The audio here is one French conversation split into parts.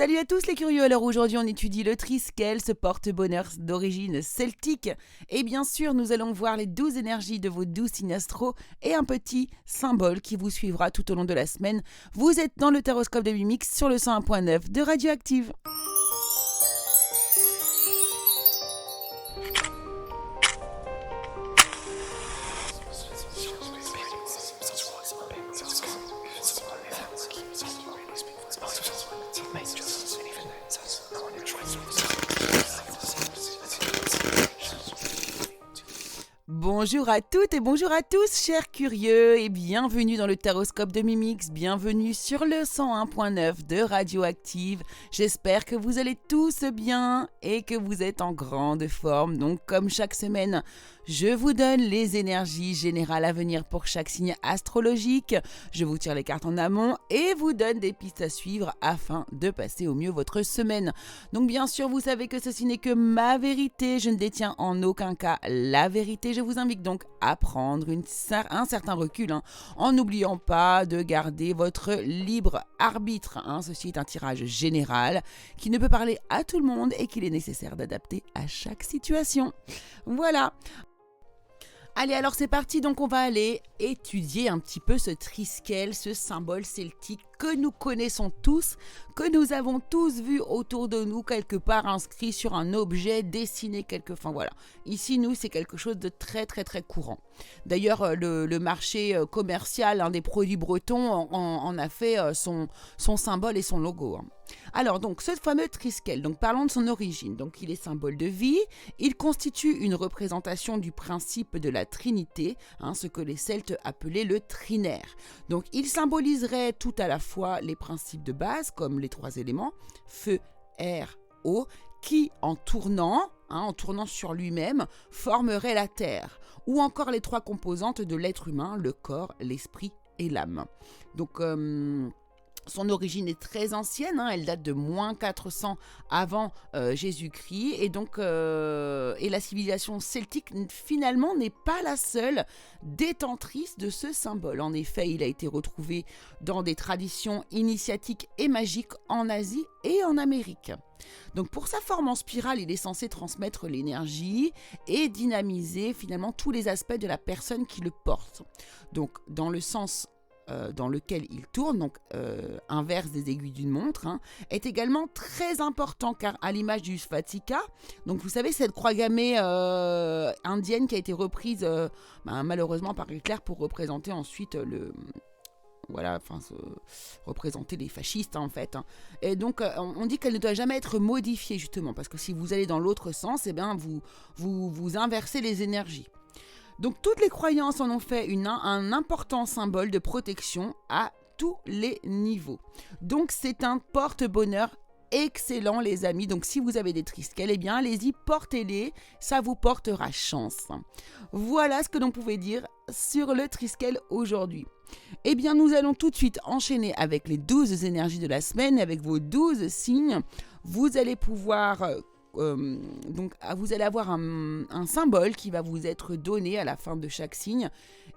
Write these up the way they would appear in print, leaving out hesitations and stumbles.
Salut à tous les curieux, alors aujourd'hui on étudie le Triskel, ce porte-bonheur d'origine celtique. Et bien sûr nous allons voir les 12 énergies de vos 12 signes astro et un petit symbole qui vous suivra tout au long de la semaine. Vous êtes dans le Taroscope de Mimix sur le 101.9 de Radioactive. Bonjour à toutes et bonjour à tous, chers curieux, et bienvenue dans le Taroscope de Mimix, bienvenue sur le 101.9 de Radioactive. J'espère que vous allez tous bien et que vous êtes en grande forme. Donc, comme chaque semaine, je vous donne les énergies générales à venir pour chaque signe astrologique. Je vous tire les cartes en amont et vous donne des pistes à suivre afin de passer au mieux votre semaine. Donc, bien sûr, vous savez que ceci n'est que ma vérité. Je ne détiens en aucun cas la vérité. Je vous invite donc à prendre un certain recul, en n'oubliant pas de garder votre libre arbitre. Ceci est un tirage général qui ne peut parler à tout le monde et qu'il est nécessaire d'adapter à chaque situation. Voilà. Allez, alors c'est parti, donc on va aller étudier un petit peu ce Triskel, ce symbole celtique que nous connaissons tous, que nous avons tous vu autour de nous, quelque part inscrit sur un objet, dessiné enfin voilà. Ici, nous, c'est quelque chose de très très très courant. D'ailleurs, le marché commercial des produits bretons en a fait son symbole et son logo. Alors, donc, ce fameux Triskel, donc parlons de son origine. Donc, il est symbole de vie, il constitue une représentation du principe de la Trinité, ce que les Celtes appelaient le trinaire. Donc, il symboliserait tout à la fois les principes de base, comme les trois éléments, feu, air, eau, qui, en tournant sur lui-même, formerait la terre, ou encore les trois composantes de l'être humain, le corps, l'esprit et l'âme. Donc, son origine est très ancienne, elle date de moins 400 avant Jésus-Christ, et donc et la civilisation celtique finalement n'est pas la seule détentrice de ce symbole. En effet, il a été retrouvé dans des traditions initiatiques et magiques en Asie et en Amérique. Donc pour sa forme en spirale, il est censé transmettre l'énergie et dynamiser finalement tous les aspects de la personne qui le porte. Donc dans le sens dans lequel il tourne, donc inverse des aiguilles d'une montre, est également très important car à l'image du Svatika, donc vous savez cette croix gammée indienne qui a été reprise malheureusement par Hitler pour représenter ensuite représenter les fascistes en fait. Et donc on dit qu'elle ne doit jamais être modifiée justement parce que si vous allez dans l'autre sens, vous inversez les énergies. Donc toutes les croyances en ont fait un important symbole de protection à tous les niveaux. Donc c'est un porte-bonheur excellent les amis. Donc si vous avez des Triskel, allez-y, portez-les, ça vous portera chance. Voilà ce que l'on pouvait dire sur le Triskel aujourd'hui. Nous allons tout de suite enchaîner avec les 12 énergies de la semaine, avec vos 12 signes. Vous allez pouvoir... vous allez avoir un symbole qui va vous être donné à la fin de chaque signe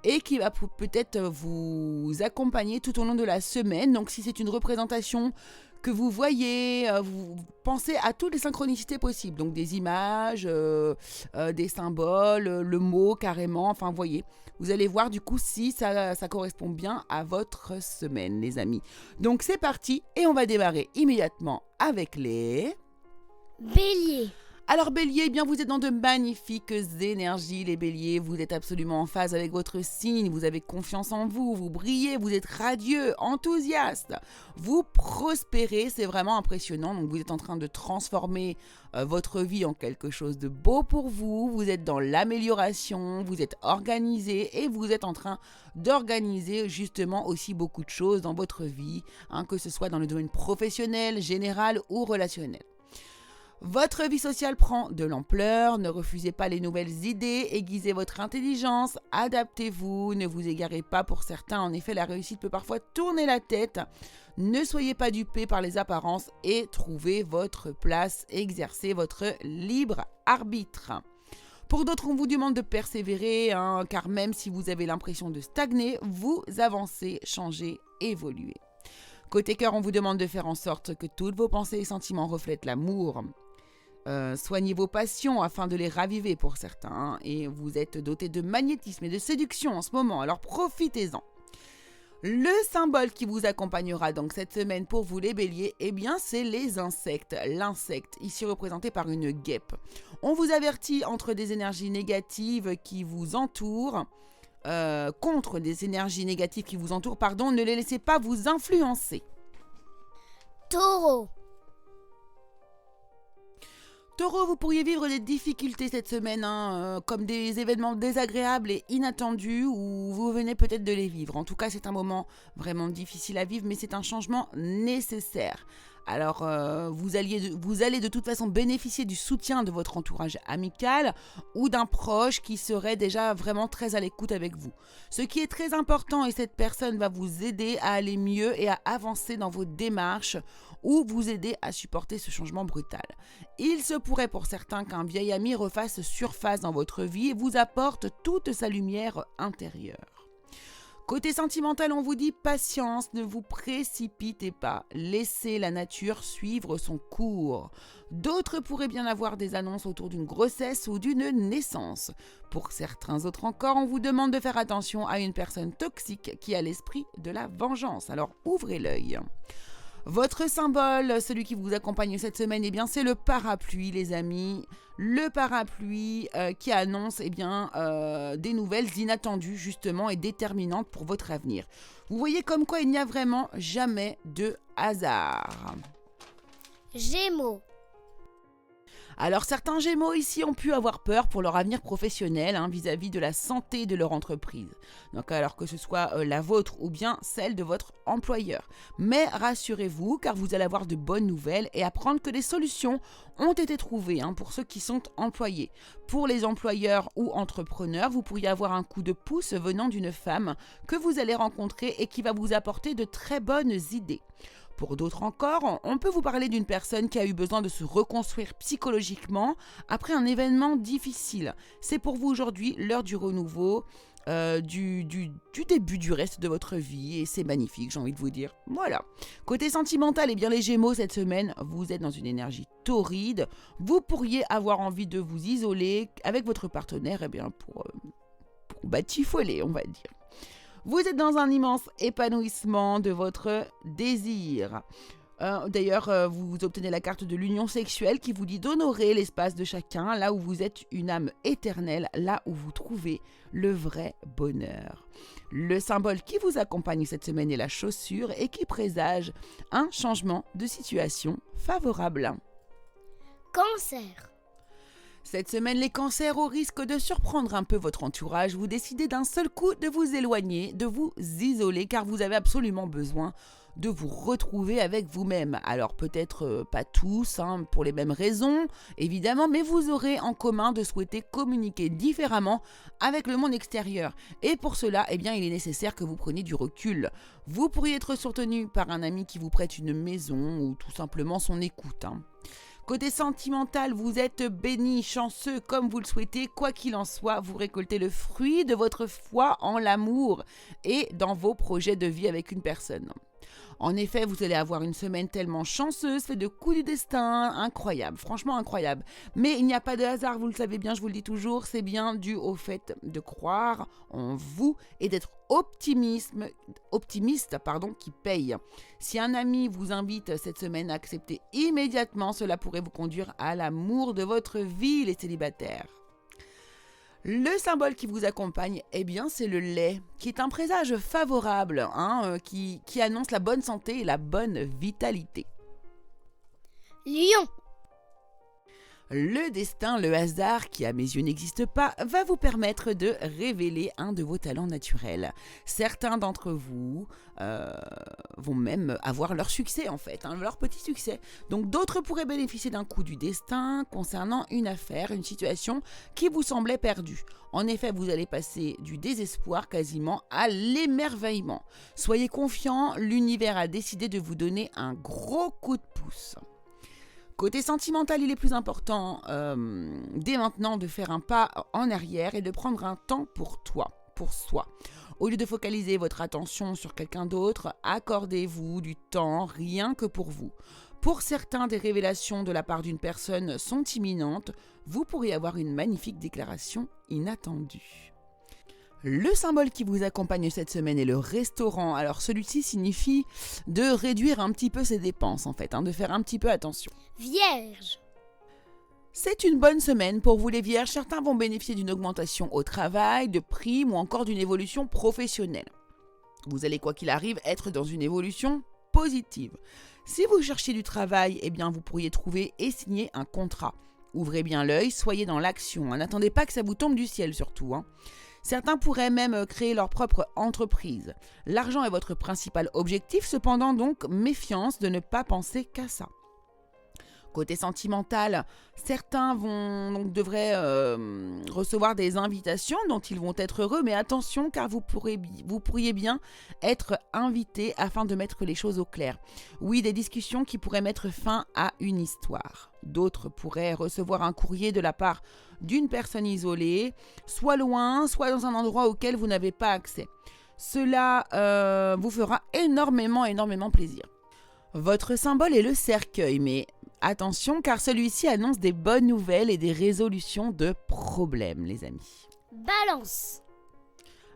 et qui va peut-être vous accompagner tout au long de la semaine. Donc si c'est une représentation que vous voyez, vous pensez à toutes les synchronicités possibles, donc des images, des symboles, le mot carrément, enfin voyez. Vous allez voir du coup si ça correspond bien à votre semaine les amis. Donc c'est parti et on va démarrer immédiatement avec les... Bélier. Alors Bélier, vous êtes dans de magnifiques énergies les Béliers, vous êtes absolument en phase avec votre signe, vous avez confiance en vous, vous brillez, vous êtes radieux, enthousiaste, vous prospérez, c'est vraiment impressionnant, donc vous êtes en train de transformer votre vie en quelque chose de beau pour vous, vous êtes dans l'amélioration, vous êtes organisé et vous êtes en train d'organiser justement aussi beaucoup de choses dans votre vie, que ce soit dans le domaine professionnel, général ou relationnel. Votre vie sociale prend de l'ampleur, ne refusez pas les nouvelles idées, aiguisez votre intelligence, adaptez-vous, ne vous égarez pas pour certains, en effet la réussite peut parfois tourner la tête, ne soyez pas dupés par les apparences et trouvez votre place, exercez votre libre arbitre. Pour d'autres, on vous demande de persévérer, car même si vous avez l'impression de stagner, vous avancez, changez, évoluez. Côté cœur, on vous demande de faire en sorte que toutes vos pensées et sentiments reflètent l'amour. Soignez vos passions afin de les raviver pour certains, hein, et vous êtes doté de magnétisme et de séduction en ce moment, alors profitez-en. Le symbole qui vous accompagnera donc cette semaine pour vous les béliers, eh bien c'est les insectes. L'insecte, ici représenté par une guêpe. On vous avertit entre des énergies négatives qui vous entourent, contre des énergies négatives qui vous entourent, ne les laissez pas vous influencer. Taureau. Taureau, vous pourriez vivre des difficultés cette semaine, comme des événements désagréables et inattendus, ou vous venez peut-être de les vivre. En tout cas, c'est un moment vraiment difficile à vivre, mais c'est un changement nécessaire. Alors, vous allez de toute façon bénéficier du soutien de votre entourage amical ou d'un proche qui serait déjà vraiment très à l'écoute avec vous. Ce qui est très important, et cette personne va vous aider à aller mieux et à avancer dans vos démarches ou vous aider à supporter ce changement brutal. Il se pourrait pour certains qu'un vieil ami refasse surface dans votre vie et vous apporte toute sa lumière intérieure. Côté sentimental, on vous dit patience, ne vous précipitez pas, laissez la nature suivre son cours. D'autres pourraient bien avoir des annonces autour d'une grossesse ou d'une naissance. Pour certains autres encore, on vous demande de faire attention à une personne toxique qui a l'esprit de la vengeance, alors ouvrez l'œil. Votre symbole, celui qui vous accompagne cette semaine, eh bien, c'est le parapluie, les amis. Le parapluie qui annonce des nouvelles inattendues, justement, et déterminantes pour votre avenir. Vous voyez comme quoi il n'y a vraiment jamais de hasard. Gémeaux. Alors certains Gémeaux ici ont pu avoir peur pour leur avenir professionnel vis-à-vis de la santé de leur entreprise. Donc alors que ce soit la vôtre ou bien celle de votre employeur. Mais rassurez-vous car vous allez avoir de bonnes nouvelles et apprendre que des solutions ont été trouvées pour ceux qui sont employés. Pour les employeurs ou entrepreneurs, vous pourriez avoir un coup de pouce venant d'une femme que vous allez rencontrer et qui va vous apporter de très bonnes idées. Pour d'autres encore, on peut vous parler d'une personne qui a eu besoin de se reconstruire psychologiquement après un événement difficile. C'est pour vous aujourd'hui l'heure du renouveau, du début du reste de votre vie et c'est magnifique, j'ai envie de vous dire. Voilà. Côté sentimental, eh bien les Gémeaux cette semaine, vous êtes dans une énergie torride. Vous pourriez avoir envie de vous isoler avec votre partenaire pour batifoler, on va dire. Vous êtes dans un immense épanouissement de votre désir. D'ailleurs, vous obtenez la carte de l'union sexuelle qui vous dit d'honorer l'espace de chacun, là où vous êtes une âme éternelle, là où vous trouvez le vrai bonheur. Le symbole qui vous accompagne cette semaine est la chaussure et qui présage un changement de situation favorable. Cancer. Cette semaine, les cancers, au risque de surprendre un peu votre entourage, vous décidez d'un seul coup de vous éloigner, de vous isoler, car vous avez absolument besoin de vous retrouver avec vous-même. Alors peut-être pas tous, pour les mêmes raisons, évidemment, mais vous aurez en commun de souhaiter communiquer différemment avec le monde extérieur. Et pour cela, il est nécessaire que vous preniez du recul. Vous pourriez être soutenu par un ami qui vous prête une maison ou tout simplement son écoute. Côté sentimental, vous êtes béni, chanceux comme vous le souhaitez. Quoi qu'il en soit, vous récoltez le fruit de votre foi en l'amour et dans vos projets de vie avec une personne. En effet, vous allez avoir une semaine tellement chanceuse, faite de coups du destin, incroyable, franchement incroyable. Mais il n'y a pas de hasard, vous le savez bien, je vous le dis toujours, c'est bien dû au fait de croire en vous et d'être optimiste qui paye. Si un ami vous invite cette semaine à accepter immédiatement, cela pourrait vous conduire à l'amour de votre vie, les célibataires. Le symbole qui vous accompagne, c'est le lait, qui est un présage favorable, qui annonce la bonne santé et la bonne vitalité. Lion. Le destin, le hasard, qui à mes yeux n'existe pas, va vous permettre de révéler un de vos talents naturels. Certains d'entre vous vont même avoir leur succès leur petit succès. Donc d'autres pourraient bénéficier d'un coup du destin concernant une affaire, une situation qui vous semblait perdue. En effet, vous allez passer du désespoir quasiment à l'émerveillement. Soyez confiants, l'univers a décidé de vous donner un gros coup de pouce. Côté sentimental, il est plus important dès maintenant de faire un pas en arrière et de prendre un temps pour toi. pour soi. Au lieu de focaliser votre attention sur quelqu'un d'autre, accordez-vous du temps rien que pour vous. Pour certains, des révélations de la part d'une personne sont imminentes. Vous pourriez avoir une magnifique déclaration inattendue. Le symbole qui vous accompagne cette semaine est le restaurant. Alors celui-ci signifie de réduire un petit peu ses dépenses en fait, de faire un petit peu attention. Vierge. C'est une bonne semaine pour vous les vierges. Certains vont bénéficier d'une augmentation au travail, de primes ou encore d'une évolution professionnelle. Vous allez quoi qu'il arrive être dans une évolution positive. Si vous cherchez du travail, vous pourriez trouver et signer un contrat. Ouvrez bien l'œil, soyez dans l'action. N'attendez pas que ça vous tombe du ciel surtout. Certains pourraient même créer leur propre entreprise. L'argent est votre principal objectif, cependant donc méfiance de ne pas penser qu'à ça. Côté sentimental, certains devraient recevoir des invitations dont ils vont être heureux, mais attention car vous pourriez bien être invité afin de mettre les choses au clair. Oui, des discussions qui pourraient mettre fin à une histoire. D'autres pourraient recevoir un courrier de la part d'une personne isolée, soit loin, soit dans un endroit auquel vous n'avez pas accès. Cela vous fera énormément plaisir. Votre symbole est le cercueil, mais attention car celui-ci annonce des bonnes nouvelles et des résolutions de problèmes, les amis. Balance.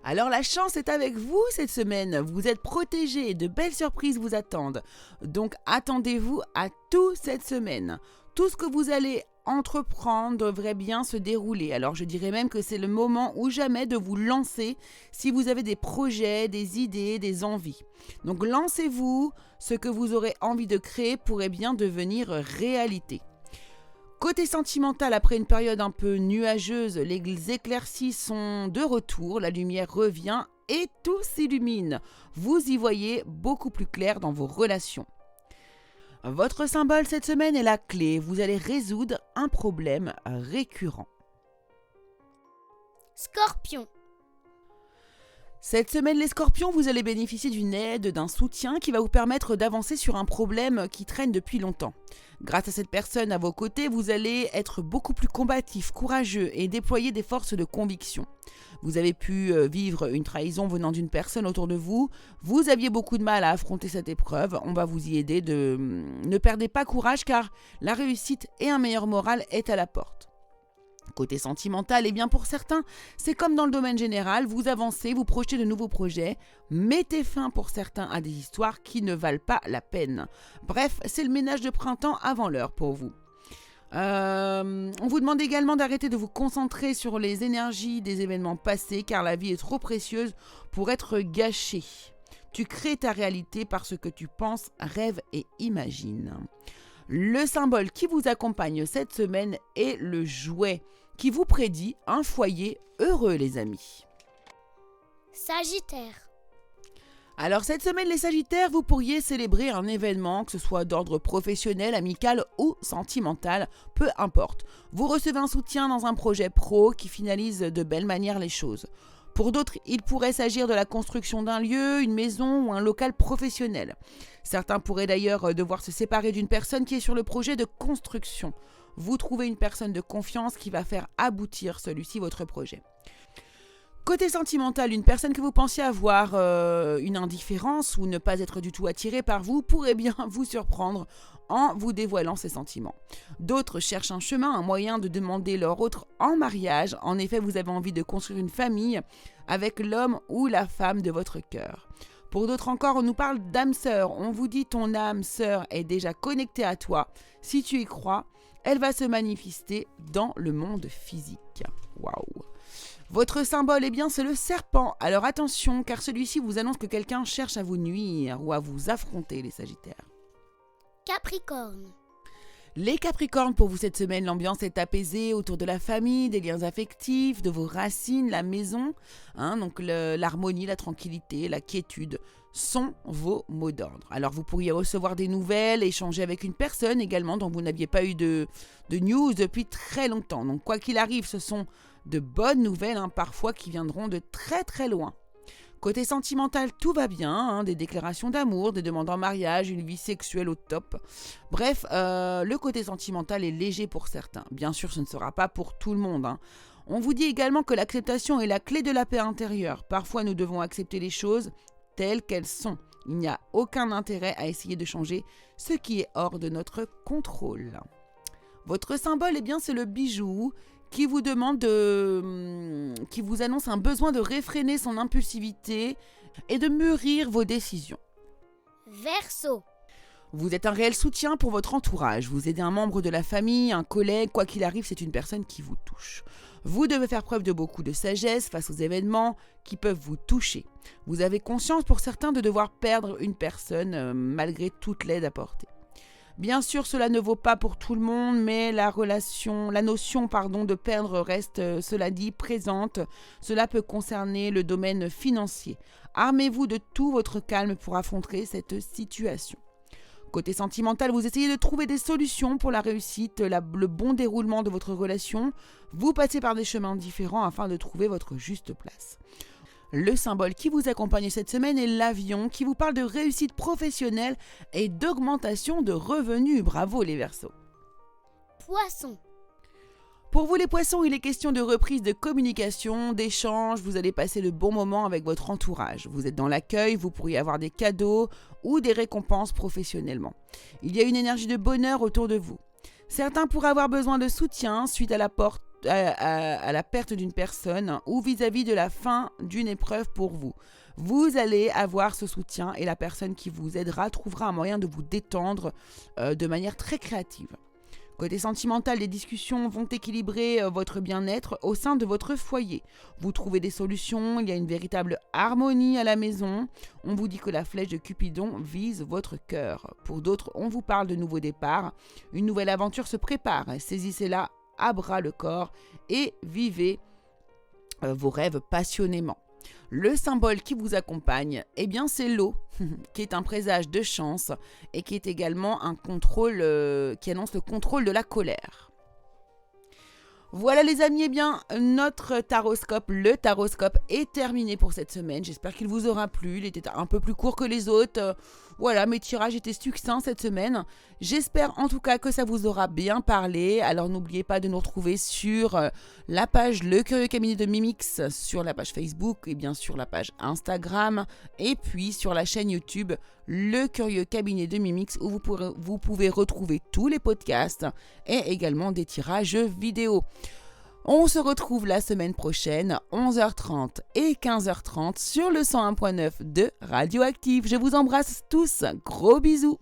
Alors la chance est avec vous cette semaine, vous êtes protégés et de belles surprises vous attendent. Donc attendez-vous à tout cette semaine. Tout ce que vous allez entreprendre devrait bien se dérouler. Alors je dirais même que c'est le moment ou jamais de vous lancer si vous avez des projets, des idées, des envies. Donc lancez-vous, ce que vous aurez envie de créer pourrait bien devenir réalité. Côté sentimental, après une période un peu nuageuse, les éclaircies sont de retour, la lumière revient et tout s'illumine. Vous y voyez beaucoup plus clair dans vos relations. Votre symbole cette semaine est la clé. Vous allez résoudre un problème récurrent. Scorpion. Cette semaine, les scorpions, vous allez bénéficier d'une aide, d'un soutien qui va vous permettre d'avancer sur un problème qui traîne depuis longtemps. Grâce à cette personne à vos côtés, vous allez être beaucoup plus combatif, courageux et déployer des forces de conviction. Vous avez pu vivre une trahison venant d'une personne autour de vous. Vous aviez beaucoup de mal à affronter cette épreuve. On va vous y aider. Ne perdez pas courage car la réussite et un meilleur moral est à la porte. Côté sentimental, pour certains, c'est comme dans le domaine général, vous avancez, vous projetez de nouveaux projets, mettez fin pour certains à des histoires qui ne valent pas la peine. Bref, c'est le ménage de printemps avant l'heure pour vous. On vous demande également d'arrêter de vous concentrer sur les énergies des événements passés car la vie est trop précieuse pour être gâchée. Tu crées ta réalité par ce que tu penses, rêves et imagines. Le symbole qui vous accompagne cette semaine est le jouet qui vous prédit un foyer heureux, les amis. Sagittaire. Alors cette semaine, les Sagittaires, vous pourriez célébrer un événement, que ce soit d'ordre professionnel, amical ou sentimental, peu importe. Vous recevez un soutien dans un projet pro qui finalise de belle manière les choses. Pour d'autres, il pourrait s'agir de la construction d'un lieu, une maison ou un local professionnel. Certains pourraient d'ailleurs devoir se séparer d'une personne qui est sur le projet de construction. Vous trouvez une personne de confiance qui va faire aboutir celui-ci, votre projet. Côté sentimental, une personne que vous pensiez avoir une indifférence ou ne pas être du tout attirée par vous pourrait bien vous surprendre en vous dévoilant ses sentiments. D'autres cherchent un chemin, un moyen de demander leur autre en mariage. En effet, vous avez envie de construire une famille avec l'homme ou la femme de votre cœur. Pour d'autres encore, on nous parle d'âme sœur. On vous dit ton âme sœur est déjà connectée à toi. Si tu y crois, elle va se manifester dans le monde physique. Waouh! Votre symbole, c'est le serpent. Alors attention, car celui-ci vous annonce que quelqu'un cherche à vous nuire ou à vous affronter, les Sagittaires. Capricorne. Les Capricornes, pour vous cette semaine, l'ambiance est apaisée autour de la famille, des liens affectifs, de vos racines, la maison. Donc l'harmonie, la tranquillité, la quiétude sont vos mots d'ordre. Alors vous pourriez recevoir des nouvelles, échanger avec une personne également dont vous n'aviez pas eu de news depuis très longtemps. Donc quoi qu'il arrive, ce sont de bonnes nouvelles, parfois qui viendront de très très loin. Côté sentimental, tout va bien, des déclarations d'amour, des demandes en mariage, une vie sexuelle au top. Bref, le côté sentimental est léger pour certains. Bien sûr, ce ne sera pas pour tout le monde. On vous dit également que l'acceptation est la clé de la paix intérieure. Parfois, nous devons accepter les choses telles qu'elles sont. Il n'y a aucun intérêt à essayer de changer ce qui est hors de notre contrôle. Votre symbole, c'est le bijou qui vous annonce un besoin de réfréner son impulsivité et de mûrir vos décisions. Verseau. Vous êtes un réel soutien pour votre entourage. Vous aidez un membre de la famille, un collègue, quoi qu'il arrive, c'est une personne qui vous touche. Vous devez faire preuve de beaucoup de sagesse face aux événements qui peuvent vous toucher. Vous avez conscience pour certains de devoir perdre une personne malgré toute l'aide apportée. Bien sûr, cela ne vaut pas pour tout le monde, mais la notion de perdre reste, cela dit, présente. Cela peut concerner le domaine financier. Armez-vous de tout votre calme pour affronter cette situation. Côté sentimental, vous essayez de trouver des solutions pour la réussite, le bon déroulement de votre relation. Vous passez par des chemins différents afin de trouver votre juste place. Le symbole qui vous accompagne cette semaine est l'avion, qui vous parle de réussite professionnelle et d'augmentation de revenus. Bravo les Verseaux. Poisson. Pour vous les poissons, il est question de reprise de communication, d'échange. Vous allez passer de bons moments avec votre entourage. Vous êtes dans l'accueil, vous pourriez avoir des cadeaux ou des récompenses professionnellement. Il y a une énergie de bonheur autour de vous. Certains pourraient avoir besoin de soutien suite à la perte d'une personne ou vis-à-vis de la fin d'une épreuve pour vous. Vous allez avoir ce soutien et la personne qui vous aidera trouvera un moyen de vous détendre de manière très créative. Côté sentimental, les discussions vont équilibrer votre bien-être au sein de votre foyer. Vous trouvez des solutions, il y a une véritable harmonie à la maison. On vous dit que la flèche de Cupidon vise votre cœur. Pour d'autres, on vous parle de nouveaux départs. Une nouvelle aventure se prépare. Saisissez-la à bras le corps et vivez vos rêves passionnément. Le symbole qui vous accompagne, c'est l'eau, qui est un présage de chance et qui est également un contrôle, qui annonce le contrôle de la colère. Voilà les amis, notre taroscope, le taroscope est terminé pour cette semaine. J'espère qu'il vous aura plu, il était un peu plus court que les autres. Voilà, mes tirages étaient succincts cette semaine. J'espère en tout cas que ça vous aura bien parlé. Alors n'oubliez pas de nous retrouver sur la page Le Curieux Cabinet de Mimix, sur la page Facebook et bien sûr la page Instagram. Et puis sur la chaîne YouTube Le Curieux Cabinet de Mimix où vous pouvez retrouver tous les podcasts et également des tirages vidéo. On se retrouve la semaine prochaine, 11h30 et 15h30 sur le 101.9 de Radioactive. Je vous embrasse tous, gros bisous.